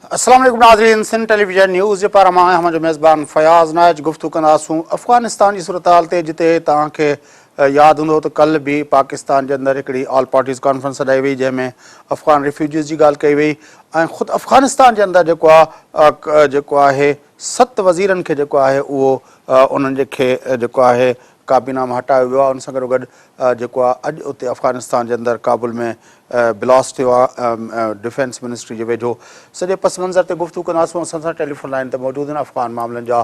अस्सलाम वालेकुम नाज़रीन, सिंध टेलीविजन न्यूज़ जे पारां मां हम जो मेज़बान फयाज़ नाइज गुफ्तगू कंदासूं अफ़गानिस्तान जी सूरत हाल ते, जिते तव्हांखे यादि हूंदो त कल्ह बि पाकिस्तान जे अंदरि हिकिड़ी ऑल पार्टीज़ कॉन्फ्रेंस सॾाई वई, जंहिंमें अफ़गान रिफ्यूजीज़ जी ॻाल्हि कई वई ऐं ख़ुदि अफ़गानिस्तान जे अंदरि जेको आहे 7 वज़ीरनि खे जेको आहे उहो उन्हनि खे जेको आहे काबीना मां हटायो वियो आहे। उन सां गॾोगॾु जेको आहे अॼु उते अफ़गानिस्तान जे अंदरि काबुल में ब्लास्ट थियो आहे डिफेंस मिनिस्ट्री जे वेझो। सॼे पस मंज़र ते गुफ़्तगू कंदासूं। असां सां टेलीफोन लाइन ते मौजूदु आहिनि अफ़गान मामलनि जा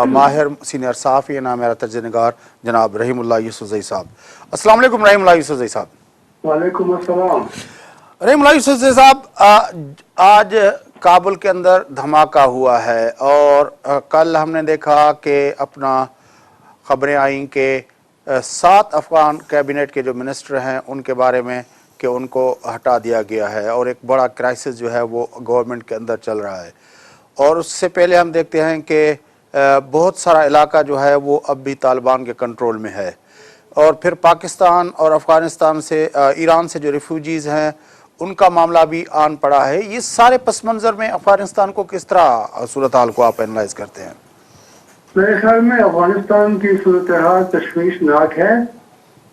माहिर सीनियर सहाफ़ी ऐं नामियारा तजज़ियानिगार जनाब रहीमुल्लाह यूसुफ़ज़ई साहब। अस्सलाम वालेकुम रहीमुल्लाह यूसुफ़ज़ई साहब। वालेकुम अस्सलाम। रहीमुल्लाह यूसुफ़ज़ई साहब, आज काबुल के अंदर धमाका हुआ है और कल हमने देखा कि अपना खबरें आईं कि 7 अफ़गान कैबिनेट के जो मिनिस्टर हैं उनके बारे में कि उनको हटा दिया गया है और एक बड़ा क्राइसिस जो है वो गवर्नमेंट के अंदर चल रहा है। और उससे पहले हम देखते हैं कि बहुत सारा इलाका जो है वो अब भी तालिबान के कंट्रोल में है। और फिर पाकिस्तान और अफ़गानिस्तान से ईरान से जो रिफ्यूजीज़ हैं उनका मामला भी आन पड़ा है। ये सारे पस मंज़र में अफ़गानिस्तान को किस तरह सूरत हाल को आप एनालाइज करते हैं? मेरे ख्याल में अफगानिस्तान की सूरत हाल तशवीशनाक है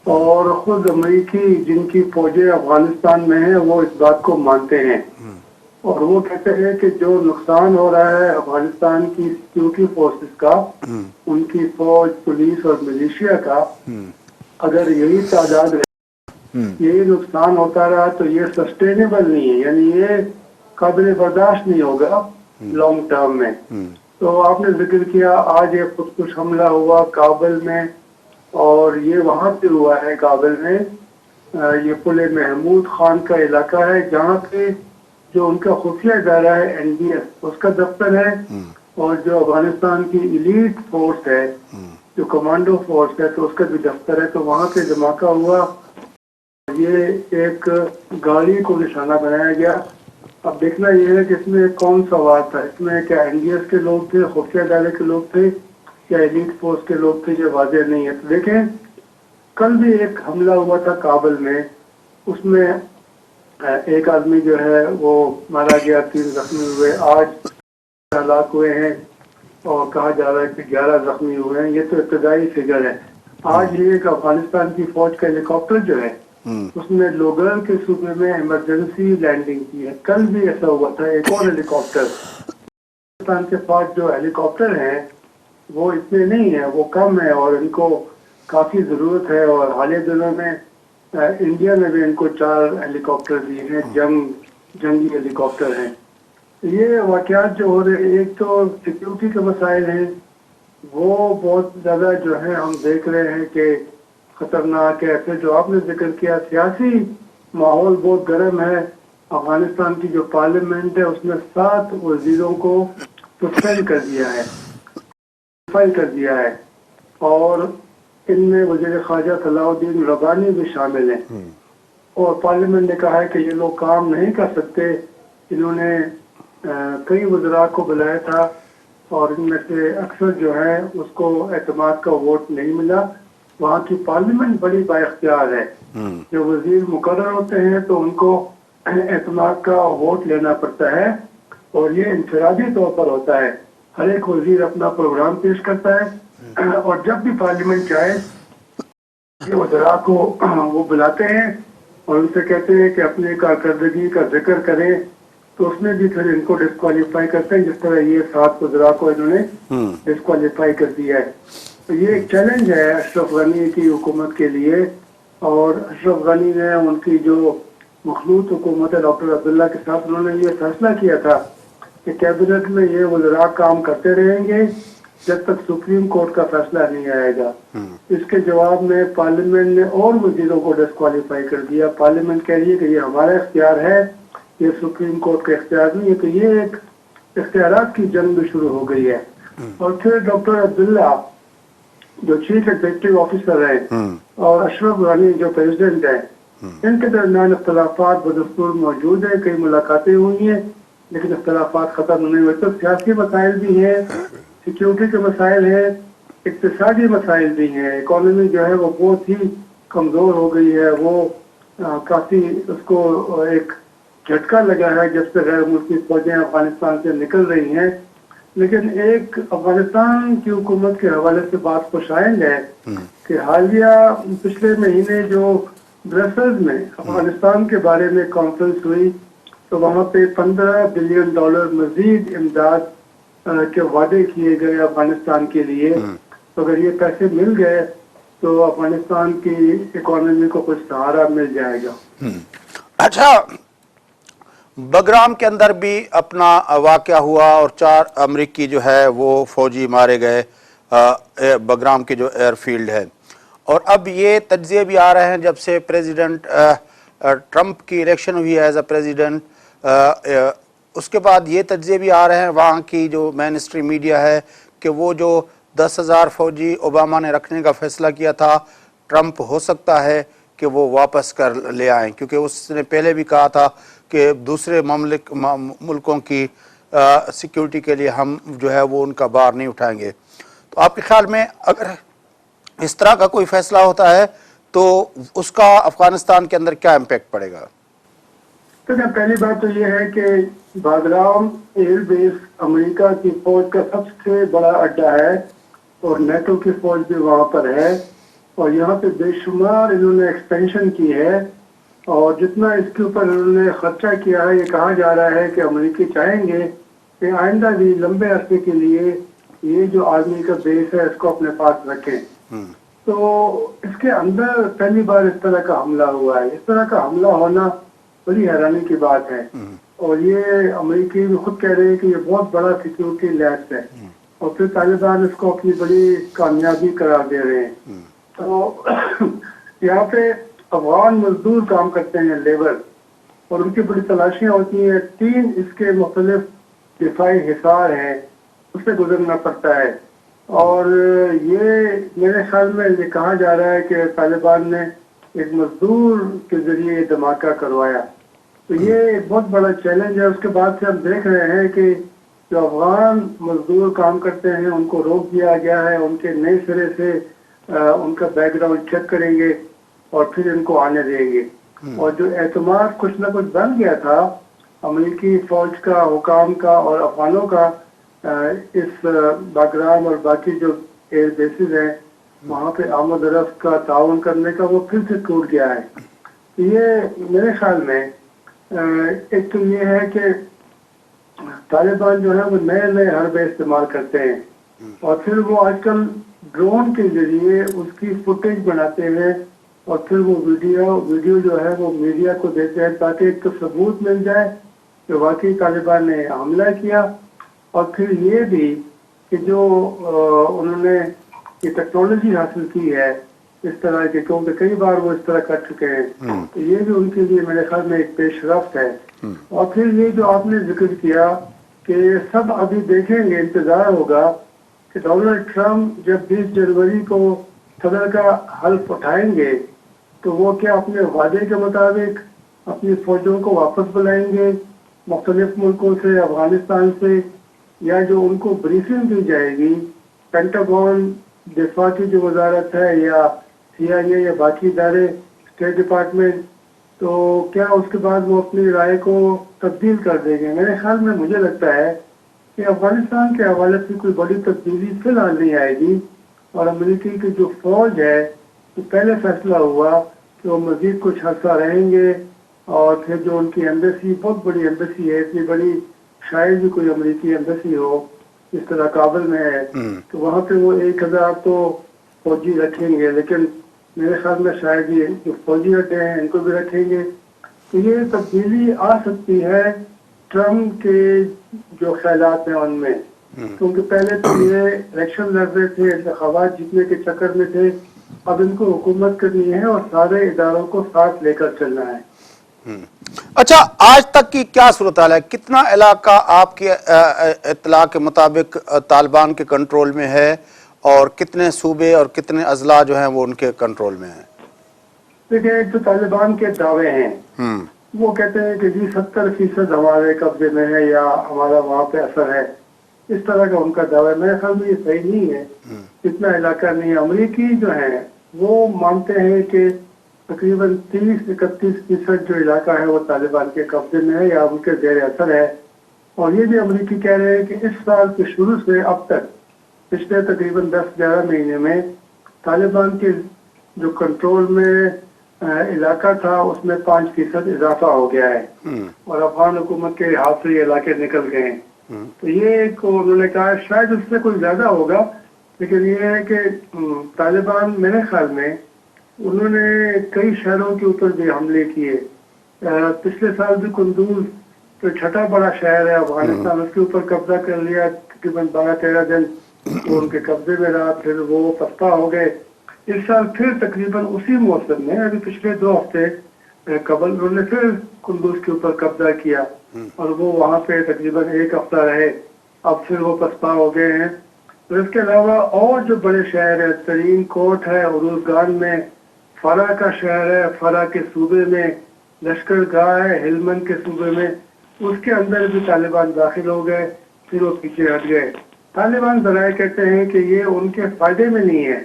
और खुद अमरीकी जिनकी फौजें अफगानिस्तान में हैं वो इस बात को मानते हैं और वो कहते हैं कि जो नुकसान हो रहा है अफगानिस्तान की सिक्योरिटी फोर्सेस का, उनकी फौज, पुलिस और मिलिशिया का, अगर यही तादाद यही नुकसान होता रहा तो ये सस्टेनेबल नहीं है, यानी ये काबिल बर्दाश्त नहीं होगा लॉन्ग टर्म में। तो आपने जिक्र किया आज ये खुदकुश हमला हुआ काबुल में और ये वहां पे हुआ है काबुल में। ये पुले महमूद खान का इलाका है जहाँ पे जो उनका खुफिया इदारा है NDS उसका दफ्तर है और जो अफगानिस्तान की इलीट फोर्स है जो कमांडो फोर्स है तो उसका भी दफ्तर है। तो वहाँ पे धमाका हुआ, ये एक गाड़ी को निशाना बनाया गया। अब देखना यह है कि इसमें कौन सवार था, इसमें क्या NDS के लोग थे, खुफिया इदारे के लोग थे या एलीट फोर्स के लोग थे, ये वाज़ेह नहीं है। तो देखें कल भी एक हमला हुआ था काबुल में, उसमें एक आदमी जो है वो मारा गया, 3 जख्मी हुए। आज हलाक हुए हैं और कहा जा रहा है कि 11 जख्मी हुए हैं। ये तो इब्तदाई फिगर है। आज ही एक अफगानिस्तान की फौज का हेलीकॉप्टर जो है उसने लोगर के सूबे में इमरजेंसी लैंडिंग की है। कल भी ऐसा हुआ था, एक और हेलीकॉप्टर। पाकिस्तान के पास जो हेलीकॉप्टर हैं वो इतने नहीं है, वो कम है और इनको काफी जरूरत है। और हाल ही दिनों में इंडिया ने भी इनको 4 हेलीकॉप्टर दिए हैं, जंगी हेलीकॉप्टर हैं। ये वाकयात जो हो रहे, एक तो सिक्योरिटी के मसाइल हैं, वो बहुत ज्यादा जो है हम देख रहे हैं कि खतरनाक है। फिर जो आपने जिक्र किया सियासी माहौल बहुत गर्म है। अफगानिस्तान की जो पार्लियामेंट है उसने 7 वजीरों को सस्पेंड कर दिया है, फाइल कर दिया है और इनमें वजीर ख़ारजा सलाउद्दीन रब्बानी भी शामिल हैं। और पार्लियामेंट ने कहा है कि ये लोग काम नहीं कर सकते। इन्होंने कई वज़रा को बुलाया था और इनमें से अक्सर जो है उसको एतमाद का वोट नहीं मिला। वहाँ की पार्लियामेंट बड़ी बाइख्तियार है। जो वजीर मुकर्रर होते हैं तो उनको एतमाद का वोट लेना पड़ता है और ये इंफरादी तौर पर होता है। हर एक वजीर अपना प्रोग्राम पेश करता है और जब भी पार्लियामेंट चाहे वज़रा को वो बुलाते हैं और उनसे कहते हैं कि अपनी कारकर्दगी का जिक्र करें, तो उसमें भी फिर इनको डिस्क्वालीफाई करते हैं। जिस तरह ये 7 वज़रा को इन्होंने डिस्क्वालीफाई कर दिया है। तो ये एक चैलेंज है अशरफ गनी की हुकूमत के लिए। और अशरफ गनी ने उनकी जो मखलूत हुकूमत है डॉक्टर अब्दुल्ला के साथ, उन्होंने ये फैसला किया था कि कैबिनेट में ये वज़रा काम करते रहेंगे जब तक सुप्रीम कोर्ट का फैसला नहीं आएगा। इसके जवाब में पार्लियामेंट ने और वजीरों को डिस्क्वालीफाई कर दिया। पार्लियामेंट कह रही है कि ये हमारा इख्तियार है, ये सुप्रीम कोर्ट का इख्तियार नहीं है। तो ये एक इख्तियारात की जंग भी शुरू हो गई है। और फिर डॉक्टर अब्दुल्ला जो चीफ एग्जीक्यूटिव ऑफिसर है और अशरफ गनी जो प्रेसिडेंट है, इनके दरमियान इख्तलाफात बदस्तूर मौजूद है। कई मुलाकातें हुई हैं लेकिन इख्तलाफात खत्म नहीं हुए। तो सियासी मसाइल भी हैं, सिक्योरिटी के मसाइल हैं, इक्तिसादी मसाइल भी हैं। इकॉनमी जो है वो बहुत ही कमजोर हो गई है, वो काफी उसको एक جھٹکا لگا ہے جب سے غیر ملکی فوجیں افغانستان سے نکل رہی ہیں. لیکن ایک افغانستان کی حکومت کے حوالے سے بات کو شائن ہے کہ حالیہ پچھلے مہینے جو برسلز میں افغانستان کے بارے میں کانفرنس ہوئی تو وہاں پہ $15 بلین مزید امداد کے وعدے کیے گئے افغانستان کے لیے. تو اگر یہ پیسے مل گئے تو افغانستان کی اکانومی کو کچھ سہارا مل جائے گا. اچھا، بگرام کے اندر بھی اپنا واقعہ ہوا اور 4 امریکی جو ہے وہ فوجی مارے گئے بگرام کے جو ایئر فیلڈ ہے. اور اب یہ تجزیے بھی آ رہے ہیں جب سے پریزیڈنٹ ٹرمپ کی الیکشن ہوئی ایز اے پریزیڈنٹ، اس کے بعد یہ تجزیے بھی آ رہے ہیں وہاں کی جو مین اسٹریم میڈیا ہے کہ وہ جو 10,000 فوجی اوباما نے رکھنے کا فیصلہ کیا تھا، ٹرمپ ہو سکتا ہے کہ وہ واپس کر لے آئیں، کیونکہ اس نے پہلے بھی کہا تھا کہ دوسرے ملکوں کی سیکیورٹی کے لیے ہم جو ہے وہ ان کا بار نہیں اٹھائیں گے. تو آپ کے خیال میں اگر اس طرح کا کوئی فیصلہ ہوتا ہے تو اس کا افغانستان کے اندر کیا امپیکٹ پڑے گا؟ پہلی بات تو یہ ہے کہ باگرام ایئر بیس امریکہ کی فوج کا سب سے بڑا اڈا ہے اور نیٹو کی فوج بھی وہاں پر ہے اور یہاں پہ بے شمار انہوں نے ایکسپینشن کی ہے اور جتنا اس کے اوپر انہوں نے خرچہ کیا ہے یہ کہا جا رہا ہے کہ امریکی چاہیں گے کہ آئندہ بھی لمبے عرصے کے لیے یہ جو آرمی کا بیس ہے اس کو اپنے پاس رکھیں. تو اس کے اندر پہلی بار اس طرح کا حملہ ہوا ہے. اس طرح کا حملہ ہونا بڑی حیرانی کی بات ہے اور یہ امریکی بھی خود کہہ رہے ہیں کہ یہ بہت بڑا سیکیورٹی لیپس ہے اور پھر طالبان اس کو اپنی بڑی کامیابی قرار دے رہے ہیں. تو یہاں پہ افغان مزدور کام کرتے ہیں لیبر اور ان کی بڑی تلاشیاں ہوتی ہیں. 3 اس کے مختلف دفاعی حصار ہیں اس سے گزرنا پڑتا ہے اور یہ میرے خیال میں یہ کہا جا رہا ہے کہ طالبان نے ایک مزدور کے ذریعے دھماکہ کروایا. تو یہ بہت بڑا چیلنج ہے. اس کے بعد سے ہم دیکھ رہے ہیں کہ جو افغان مزدور کام کرتے ہیں ان کو روک دیا گیا ہے. ان کے نئے سرے سے ان کا بیک گراؤنڈ چیک کریں گے اور پھر ان کو آنے دیں گے. اور جو اعتماد کچھ نہ کچھ بن گیا تھا امریکی فوج کا، حکام کا اور افغانوں کا اس باگرام اور باقی جو ایئر بیسز ہیں وہاں پہ آمد و رفت کا تعاون کرنے کا، وہ پھر سے ٹوٹ گیا ہے. یہ میرے خیال میں ایک تو یہ ہے کہ طالبان جو ہے وہ نئے نئے حربے استعمال کرتے ہیں اور پھر وہ آج کل ڈرون کے ذریعے اس کی فوٹیج بناتے ہیں اور پھر وہ ویڈیو جو ہے وہ میڈیا کو دیتے ہیں تاکہ ایک تو ثبوت مل جائے کہ واقعی طالبان نے حملہ کیا اور پھر یہ بھی کہ جو انہوں نے یہ ٹیکنالوجی حاصل کی ہے اس طرح کے، کیونکہ کئی بار وہ اس طرح کر چکے ہیں، تو یہ بھی ان کے لیے میرے خیال میں ایک پیش رفت ہے. اور پھر یہ جو آپ نے ذکر کیا کہ سب ابھی دیکھیں گے، انتظار ہوگا کہ ڈونلڈ ٹرمپ جب 20 جنوری کو صدر کا حلف اٹھائیں گے تو وہ کیا اپنے وعدے کے مطابق اپنی فوجوں کو واپس بلائیں گے مختلف ملکوں سے، افغانستان سے، یا جو ان کو بریفنگ دی جائے گی پینٹاگون، دفاع کی جو وزارت ہے یا CIA یا باقی ادارے، اسٹیٹ ڈپارٹمنٹ، تو کیا اس کے بعد وہ اپنی رائے کو تبدیل کر دیں گے؟ میرے خیال میں مجھے لگتا ہے کہ افغانستان کے حوالے سے کوئی بڑی تبدیلی فی الحال نہیں آئے گی اور امریکی کی جو فوج ہے تو پہلے فیصلہ ہوا کہ وہ مزید کچھ عرصہ رہیں گے اور پھر جو ان کی ایمبیسی، بہت بڑی ایمبیسی ہے، اتنی بڑی شاید بھی کوئی امریکی ایمبیسی ہو اس طرح کابل میں ہے، تو وہاں پہ وہ 1,000 تو فوجی رکھیں گے، لیکن میرے خیال میں شاید یہ جو فوجی اڈے ہیں ان کو بھی رکھیں گے. تو یہ تبدیلی آ سکتی ہے ٹرمپ کے جو خیالات ہیں ان میں، کیونکہ پہلے تو یہ الیکشن لڑ رہے تھے، انتخابات جیتنے کے چکر میں تھے، اب ان کو حکومت کرنی ہے اور سارے اداروں کو ساتھ لے کر چلنا ہے. اچھا، آج تک کی کیا صورتحال ہے؟ کتنا علاقہ آپ کی اطلاع کے مطابق طالبان کے کنٹرول میں ہے اور کتنے صوبے اور کتنے اضلاع جو ہیں وہ ان کے کنٹرول میں ہیں؟ دیکھیں، ایک تو طالبان کے دعوے ہیں، وہ کہتے ہیں کہ جی 70% ہمارے قبضے میں ہے یا ہمارا وہاں پہ اثر ہے، اس طرح کا ان کا دعویٰ ہے. میرے خیال میں یہ صحیح نہیں ہے، اتنا علاقہ نہیں ہے. امریکی جو ہیں وہ مانتے ہیں کہ तकरीबन 30-31% जो इलाका है वो तालिबान के कब्जे में है या उनके जेर असर है। और ये भी अमरीकी कह रहे हैं कि इस साल के शुरू से अब तक पिछले तकरीबन 10-11 महीने में तालिबान के जो कंट्रोल में इलाका था उसमें 5% इजाफा हो गया है और अफगान हुकूमत के हाथ से ये इलाके निकल गए हैं। तो ये एक उन्होंने कहा शायद उससे कोई ज्यादा होगा, लेकिन ये है कि तालिबान मेरे ख्याल में उन्होंने कई शहरों के ऊपर भी हमले किए। पिछले साल भी कुंदूज तो छठा बड़ा शहर है अफगानिस्तान, उसके ऊपर कब्जा कर लिया, तकरीबन 12-13 दिन वो उनके कब्जे में रहा, फिर वो पस्पा हो गए। इस साल फिर तकरीबन उसी मौसम में अभी पिछले 2 हफ्ते कबल उन्होंने फिर कुंदूज के ऊपर कब्जा किया और वो वहाँ पे तकरीबन 1 हफ्ता रहे, अब फिर वो पस्पा हो गए हैं। तो इसके अलावा और जो बड़े शहर है, तरीन कोट है उरुजगान में, फरा का शहर है, फरा के सूबे में, लश्कर गाह है हेलमंद के सूबे में, उसके अंदर भी तालिबान दाखिल हो गए, फिर वो पीछे हट गए। तालिबान जराए कहते हैं कि ये उनके फायदे में नहीं है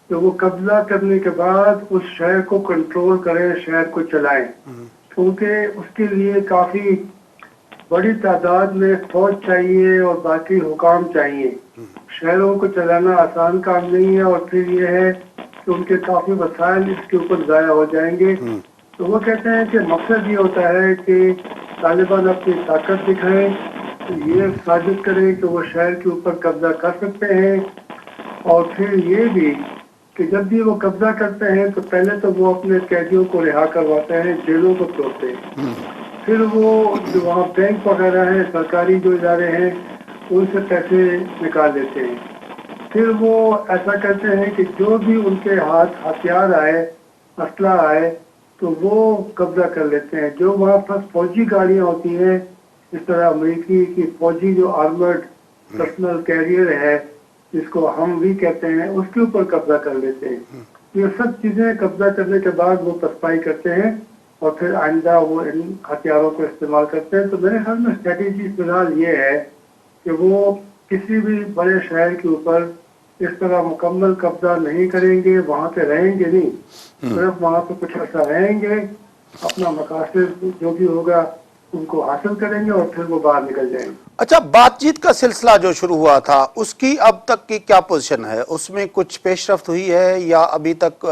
तो वो कब्जा करने के बाद उस शहर को कंट्रोल करें, शहर को चलाएं, क्योंकि उसके लिए काफी बड़ी तादाद में फौज चाहिए और बाकी हुकाम चाहिए। शहरों को चलाना आसान काम नहीं है और फिर ये है कि उनके काफी वसाइल इसके ऊपर जाया हो जाएंगे। तो वो कहते हैं कि मकसद ये होता है कि तालिबान अपनी ताकत दिखाएं, ये साबित करें कि वो शहर के ऊपर कब्जा कर सकते हैं और फिर ये भी कि जब भी वो कब्जा करते हैं तो पहले तो वो अपने कैदियों को रिहा करवाते हैं, जेलों को तोड़ते हैं, फिर वो जो वहाँ बैंक वगैरह है, सरकारी जो इदारे हैं, उनसे पैसे निकाल लेते हैं, फिर वो ऐसा करते हैं कि जो भी उनके हाथ हथियार आए, असला आए, तो वो कब्जा कर लेते हैं। जो वहाँ पर फौजी गाड़ियाँ होती हैं, इस तरह अमेरिकी की फौजी जो आर्मर्ड पर्सनल कैरियर है जिसको हम भी कहते हैं, उसके ऊपर कब्जा कर लेते हैं। ये सब चीजें कब्जा करने के बाद वो पसपाई करते हैं और फिर आइंदा वो इन हथियारों को इस्तेमाल करते हैं। तो मेरे ख्याल में स्ट्रेटेजी फिलहाल ये है कि वो किसी भी बड़े शहर के ऊपर इस तरह मुकम्मल कब्जा नहीं करेंगे, वहाँ पे रहेंगे नहीं, सिर्फ वहाँ पे कुछ ऐसा रहेंगे, अपना मकासद जो भी होगा उनको हासिल करेंगे और फिर वो बाहर निकल जाएंगे। अच्छा, बातचीत का सिलसिला जो शुरू हुआ था उसकी अब तक की क्या पोजीशन है? उसमें कुछ पेशरफ्त हुई है या अभी तक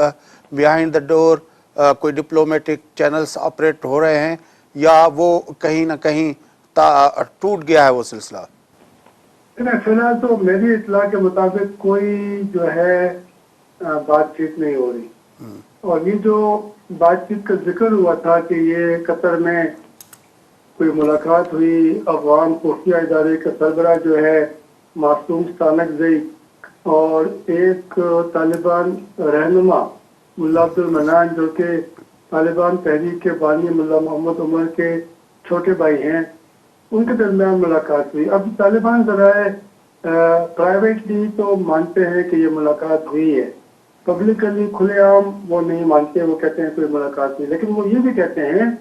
बिहाइंड द डोर कोई डिप्लोमेटिक चैनल्स ऑपरेट हो रहे हैं या वो कहीं ना कहीं टूट गया है वो सिलसिला? फिलहाल तो मेरी इत्तला के मुताबिक कोई जो है बातचीत नहीं हो रही। और ये जो बातचीत का जिक्र हुआ था कि ये कतर में कोई मुलाकात हुई, अफगान खुफिया इदारे का सरबराह जो है मासूम स्तानकज़ई और एक तालिबान रहनुमा मुल्ला अब्दुल मनान जो कि तालिबान तहरीक के बानी मुल्ला मोहम्मद उमर के छोटे भाई हैं, उनके दरमियान मुलाकात हुई। अब तालिबान जराए प्राइवेटली तो मानते हैं कि ये मुलाकात हुई है, पब्लिकली खुलेआम वो नहीं मानते, वो कहते हैं कोई मुलाकात नहीं। लेकिन वो ये भी कहते हैं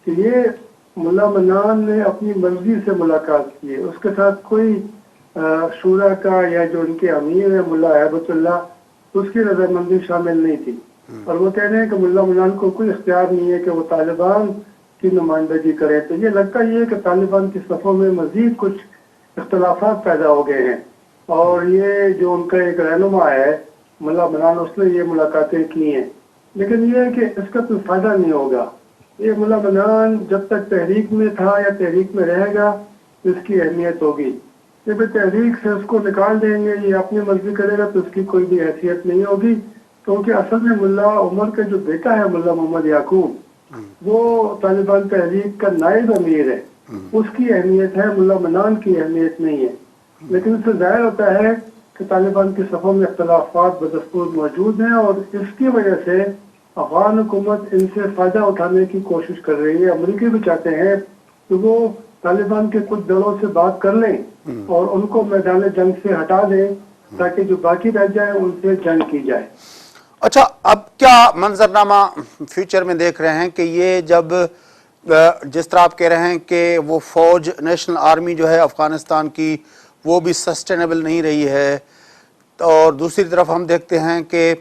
कि ये मुल्ला मनान ने अपनी मर्जी से मुलाकात की है, उसके साथ कोई शूरा का या जो उनके अमीर है मुल्ला हैबतुल्लाह, उसकी रजामंदी शामिल नहीं थी। और वो कह रहे हैं कि मुल्ला मनान को कोई इख्तियार नहीं है कि वो तालिबान की नुमाइंदगी करे। तो ये लगता ही है कि तालिबान की सफ़ों में मजीद कुछ इख्तलाफात पैदा हो गए हैं और ये जो उनका एक रहनुमा है मुल्ला मनान, उसने ये मुलाकातें की हैं। लेकिन ये है कि इसका कोई फायदा नहीं होगा। ये मुल्ला मनान जब तक तहरीक में था या तहरीक में रहेगा तो इसकी अहमियत होगी, जब तहरीक से उसको निकाल देंगे, ये अपनी मर्जी करेगा तो उसकी कोई भी हैसियत नहीं होगी। क्योंकि असल में मुल्ला उमर का जो बेटा है मुल्ला मोहम्मद याकूब, वो तालिबान तहरीक का नायब अमीर है, उसकी अहमियत है, मुल्ला मनान की अहमियत नहीं है। लेकिन इससे जाहिर होता है कि तालिबान की सफ़ों में इख्तलाफात बदस्तूर मौजूद हैं और इसकी वजह से अफगान हुकूमत इनसे फायदा उठाने की कोशिश कर रही है। अमरीकी भी चाहते हैं कि वो तालिबान के कुछ दलों से बात कर लें और उनको मैदान जंग से हटा दें ताकि जो बाकी रह जाए उनसे जंग की जाए। अच्छा, अब क्या मंजरनामा फ्यूचर में देख रहे हैं कि ये जब जिस तरह आप कह रहे हैं कि वो फौज नेशनल आर्मी जो है अफगानिस्तान की वो भी सस्टेनेबल नहीं रही है, और दूसरी तरफ हम देखते हैं कि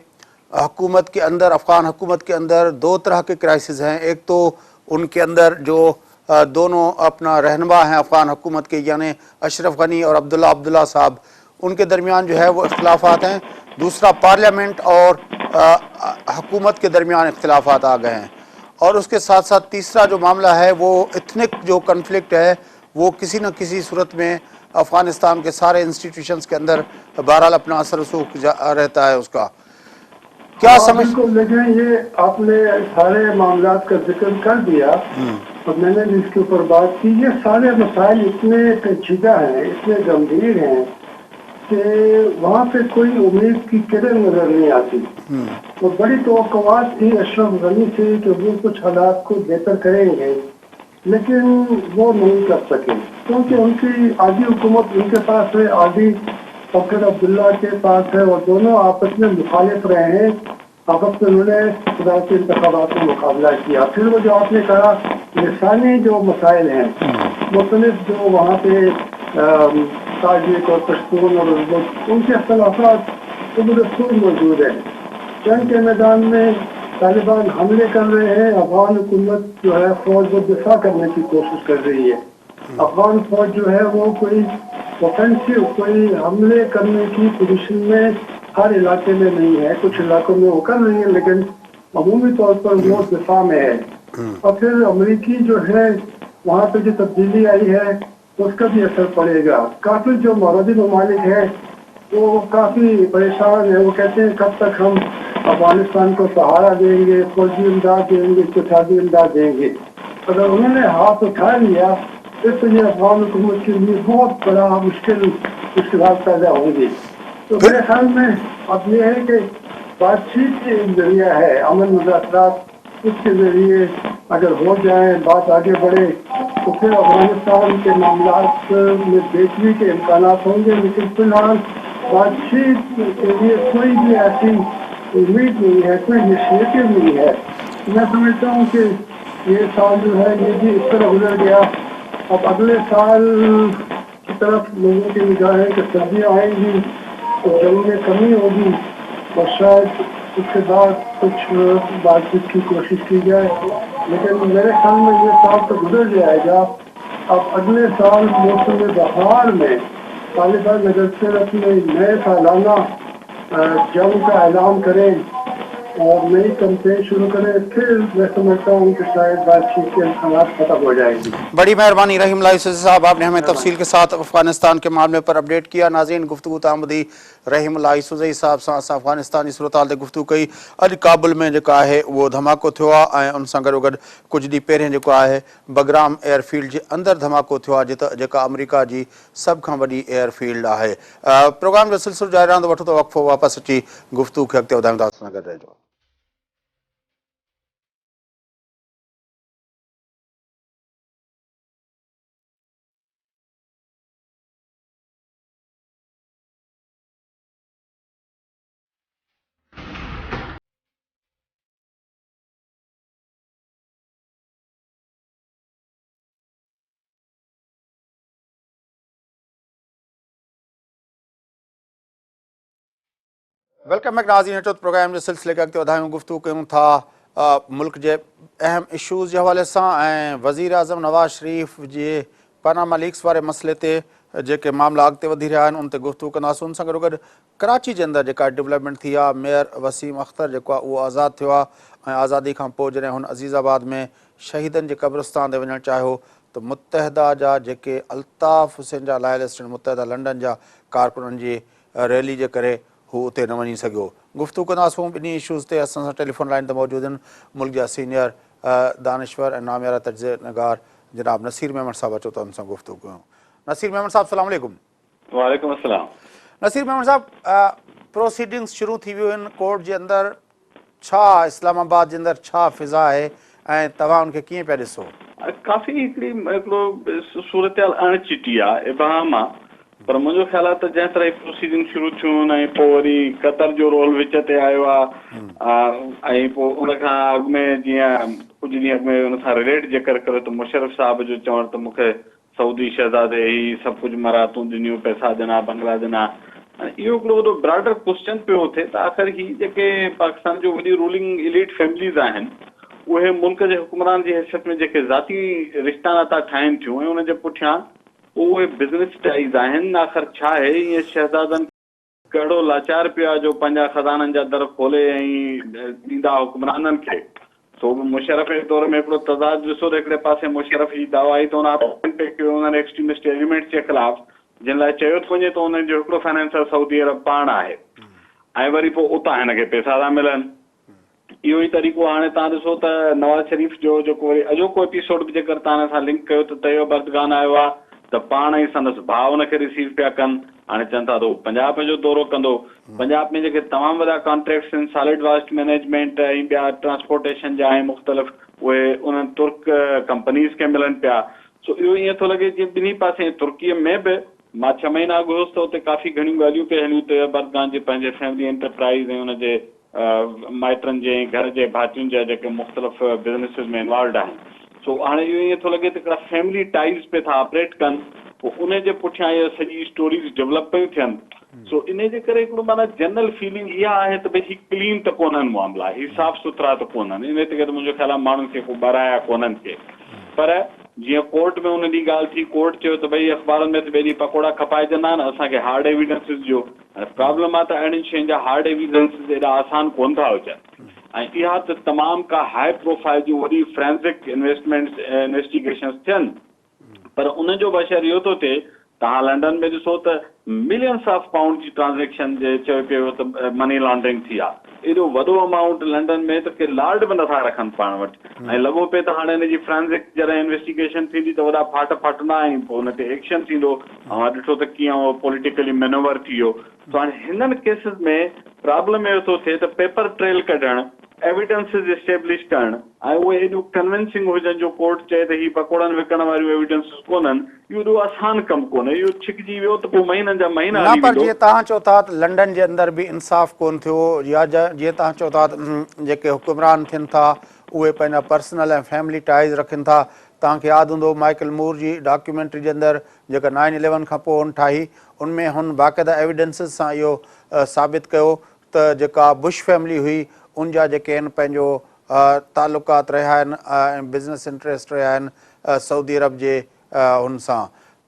حکومت کے اندر افغان حکومت کے اندر دو طرح کے کرائسس ہیں. ایک تو ان کے اندر جو دونوں اپنا رہنما ہیں افغان حکومت کے یعنی اشرف غنی اور عبداللہ صاحب, ان کے درمیان جو ہے وہ اختلافات ہیں. دوسرا پارلیمنٹ اور حکومت کے درمیان اختلافات آ گئے ہیں. اور اس کے ساتھ ساتھ تیسرا جو معاملہ ہے وہ ایتھنک جو کنفلکٹ ہے وہ کسی نہ کسی صورت میں افغانستان کے سارے انسٹیٹیوشنز کے اندر بہرحال اپنا اثر رسوخ رہتا ہے. اس کا کیا ہاں سمجھ بالکل. دیکھیں یہ آپ نے سارے معاملات کا ذکر کر دیا اور میں نے بھی اس کے اوپر بات کی. یہ سارے مسائل اتنے پیچیدہ ہیں, اتنے گمبھیر ہیں کہ وہاں پہ کوئی امید کی کرن نظر نہیں آتی. اور بڑی توقعات تھی اشرف غنی سے کہ وہ کچھ حالات کو بہتر کریں گے, لیکن وہ نہیں کر سکے کیونکہ ان کی آدھی حکومت ان کے پاس ہے, آدھی فخر عبداللہ کے پاس ہے, اور دونوں آپس میں مخالف رہے ہیں. آپس میں انہوں نے صدارتی انتخابات میں مقابلہ کیا. پھر وہ جو آپ نے کہا لسانی جو مسائل ہیں مختلف جو وہاں پہ تاجک اور پشتون اور ان کے اختلافات خود موجود ہیں. جنگ کے میدان میں طالبان حملے کر رہے ہیں, افغان حکومت جو ہے فوج کو دفاع کرنے کی کوشش کر رہی ہے. افغان فوج جو ہے وہ کوئی اوفینسو کوئی حملے کرنے کی پوزیشن میں ہر علاقے میں نہیں ہے. کچھ علاقوں میں وہ کر رہی ہے لیکن عمومی طور پر وہ دفاع میں ہے. اور پھر امریکی جو ہے وہاں پہ جو تبدیلی آئی ہے اس کا بھی اثر پڑے گا. کافی جو مغربی ممالک ہیں وہ کافی پریشان ہیں. وہ کہتے ہیں کب تک ہم افغانستان کو سہارا دیں گے, فوجی امداد دیں گے, اقتصادی امداد دیں گے. اگر انہوں نے ہاتھ اٹھا لیا پھر تو یہ افغان حکومت کے لیے بہت بڑا مشکلات پیدا ہوں گی. تو میرے خیال میں اب یہ ہے کہ بات چیت کے ذریعہ ہے, امن مذاکرات, اس کے ذریعے اگر ہو جائیں بات آگے بڑھے تو پھر افغانستان کے معاملات میں بہتری کے امکانات ہوں گے. لیکن فی الحال بات چیت کے لیے کوئی بھی ایسی امید نہیں ہے, کوئی انیشیٹو نہیں ہے. میں سمجھتا ہوں کہ یہ سال جو ہے یہ بھی اس طرح گزر گیا. اب اگلے سال کی طرف لوگوں کی نگاہیں کہ سردیاں آئیں گی تو جنگ میں کمی ہوگی اور شاید اس کے بعد کچھ بات چیت کی کوشش کی جائے. لیکن میرے خیال میں یہ سال تو گزر جائے گا. اب اگلے سال موسم بہار میں طالبان اگر پھر اپنے نئے سالانہ جنگ کا اعلان کریں اور نئی کمپین شروع کریں پھر میں سمجھتا ہوں کہ شاید بات چیت کے امکانات ختم ہو جائیں گی. بڑی مہربانی رحیم اللہ یوسفزئی صاحب, آپ نے ہمیں تفصیل کے ساتھ افغانستان کے معاملے پر اپڈیٹ کیا. ناظرین گفتگو تامدی رحیم اللہ یوسفزئی صاحب سے افغانستان کی صورتحال تے گفتگو کئی. اج کابل میں جکا ہے وہ دھماکو تھو ہے, ان سے گڈو گڈ کچھ ڈی پہریں جکو ہے بگرام ایئر فیلڈ کے اندر دھماکو تھو جکا امریکہ کی سب کا وڈی ایئر فیلڈ ہے. پروگرام جو سلسلو جاری رہندو, وٹھو تو وقفو, واپس اچی گفتگو کے اگتے وڌايون تا. گڏ رهجو. ویلکم بیک ناظرین, پروگرام کے سلسلے کے اگتے وڌايون گفتگو کيون تھا ملک کے اہم ایشوز کے حوالے سے. وزیر اعظم نواز شریف کے پاناما لیکس والے مسئلے تے جے معاملہ اگتے وधी رہا ان تے گفتگو کنداسوں. ان سے گڈو گڈ کراچی کے اندر جکا ڈیولپمنٹ تھی ہے, میئر وسیم اختر جو وہ آزاد تھا آزادی کا پوء جڏहिं हुन عزیز آباد में शहीदनि जे क़ब्रिस्तान ते वञणु चाहियो त मुतहदा जा जेके अल्ताफ़ हुसैन जा लायल एस्टेंट मुतहदा लंडन जा कारकुननि जी रैली जे करे हू उते न वञी सघियो. गुफ़्तगू कंदासूं ॿिन्ही इशूज़ ते. असां सां टेलीफोन लाइन ते मौजूदु आहिनि मुल्क जा सीनियर दानिश्वर ऐं नामियारा तजज़िया नगार जनाब नसीर मेमन साहब. अचो त हुन सां गुफ़्तगू कयूं. नसीर मेमन साहब सलाम अलैकुम. वालेकुम अस्सलाम. नसीर मेमन साहब, प्रोसीडिंग्स शुरू थी वियूं आहिनि कोर्ट जे अंदरि. छा इस्लामाबाद जे अंदरि छा फिज़ा आहे ऐं तव्हां उनखे कीअं पिया ॾिसो? काफ़ी हिकिड़ी सूरत अणचिटी आहे, इबहम आहे. पर मुंहिंजो ख़्याल आहे त जंहिं तरह प्रोसीडिंग शुरू थियूं ऐं पोइ वरी कतर जो रोल विच ते आयो आहे ऐं पोइ उनखां अॻु में जीअं कुझु ॾींहं अॻु में उन सां रिलेट जेकर कयो त मुशर्रफ साहब जो चवणु त मूंखे सऊदी शहज़ादे ई सभु कुझु मराहतूं ॾिनियूं, पैसा ॾिना, बंगला ॾिना. इहो हिकिड़ो वॾो ब्रॉडर क्वेश्चन पियो थिए त आख़िर ही जेके पाकिस्तान जो वॾी रूलिंग इलीट फैमिलीज़ आहिनि उहे मुल्क जे हुक्मरान जी हैसियत में जेके ज़ाती रिश्ता नाता ठाहिनि थियूं ऐं उनजे पुठियां उहे बिज़नेस टाइज़ आहिनि आख़िर छा आहे ईअं शहज़ादनि कहिड़ो लाचार पिया जो पंहिंजा खज़ाननि जा दर खोले ऐं ॾींदा हुक्मराननि खे तो मुशरफ जे तौर में हिकिड़ो तज़ाद ॾिसो त हिकिड़े पासे मुशरफ जी दवाई त उन्हनि एक्सट्रीमिस्ट एलिमेंट्स जे ख़िलाफ़ जिन लाइ चयो थो वञे त उन्हनि जो हिकिड़ो फाइनेंसर सऊदी अरब पाण आहे ऐं वरी पोइ उतां हिनखे पैसा था मिलनि इहो ई तरीक़ो हाणे तव्हां ॾिसो त नवाज़ शरीफ़ जो जेको वरी अॼोको एपिसोड बि जेकर तव्हां हिन सां लिंक कयो त तैयब अर्दगान आयो आहे त पाण ई संदसि भाउ हुनखे रिसीव पिया कनि हाणे चवनि था त पंजाब जो दौरो कंदो पंजाब में जेके तमामु वॾा कॉन्ट्रेक्ट्स आहिनि सॉलिड वेस्ट मैनेजमेंट ऐं ॿिया ट्रांसपोर्टेशन जा ऐं मुख़्तलिफ़ उहे उन्हनि तुर्क कंपनीज़ खे मिलनि पिया सो इहो ईअं थो लॻे जीअं ॿिन्ही पासे तुर्कीअ में बि मां 6 महीना अॻु हुउसि त उते काफ़ी घणियूं ॻाल्हियूं पियूं हलियूं तैयब अर्दगान जे पंहिंजे फैमिली एंटरप्राइज़ ऐं हुनजे माइटनि जे घर जे भातियुनि जा जेके मुख़्तलिफ़ बिज़नेसिस में इन्वॉल्वड आहिनि सो हाणे इहो ईअं थो लॻे त हिकिड़ा फैमिली टाइज़ पे था ऑपरेट कनि पोइ उन जे पुठियां इहे सॼी स्टोरीज़ डेवलप पियूं थियनि सो इन जे करे हिकिड़ो माना जनरल फीलिंग इहा आहे त भई ही क्लीन त कोन्हनि मामला ही साफ़ सुथरा त कोन्हनि इन ते करे मुंहिंजो ख़्यालु आहे माण्हुनि खे को ॿाराया कोन्हनि के पर जीअं कोर्ट में उन ॾींहुं ॻाल्हि थी कोर्ट चयो त भई अख़बारनि में त ॿिए ॾींहुं पकोड़ा खपाइजंदा आहिनि असांखे हार्ड एविडेंसिस ॾियो प्रॉब्लम आहे त अहिड़ियुनि शयुनि जा हार्ड एविडेंसिस एॾा आसान कोन था हुजनि ऐं इहा त तमामु का हाई प्रोफाइल जूं वॾी फ्रेंसिक इन्वेस्टिगेशन्स थियनि पर उनजो बशर इहो थो थिए तव्हां लंडन में ॾिसो त मिलियंस ऑफ पाउंड जी ट्रांज़ेक्शन जे चयो पियो त मनी लॉन्ड्रिंग थी आहे एॾो वॾो अमाउंट लंडन में त के लॉर्ड बि नथा रखनि पाण वटि ऐं लॻो पियो त हाणे हिनजी फ्रेंसिक जॾहिं इन्वेस्टिगेशन थींदी त वॾा फाट फाटंदा ऐं पोइ हुन ते एक्शन थींदो ऐं ॾिठो त कीअं उहो पॉलिटिकली मेनोवर थी वियो त हाणे हिननि केसिस में प्रॉब्लम इहो थो थिए त पेपर ट्रेल कढणु एविडेंसिस एस्टेब्लिश करणु ऐं उहे एॾियूं कन्विंसिंग हुजनि जो कोर्ट चए त हीअ पकोड़नि विकण वारियूं एविडेंसिस कोन्हनि इहो एॾो आसान कमु कोन्हे इहो छिकिजी वियो त पोइ महीननि जा महीना न पर जीअं तव्हां चओ था त लंडन जे अंदरि बि इंसाफ़ कोन थियो या जीअं तव्हां चओ था त जेके हुक्मरान थियनि था उहे पंहिंजा पर्सनल ऐं फैमिली टाइज़ रखनि था तव्हांखे यादि हूंदो माइकल मूर जी डॉक्यूमेंट्री जे अंदरि जेका 9/11 खां पोइ हुन ठाही उनमें हुन बाक़ाइदा एविडेंसिस सां इहो साबित कयो त जेका बुश फैमिली हुई उन जा जेके आहिनि पंहिंजो तालुकात रहिया आहिनि ऐं बिज़नेस इंट्रस्ट रहिया आहिनि सऊदी अरब जे हुन सां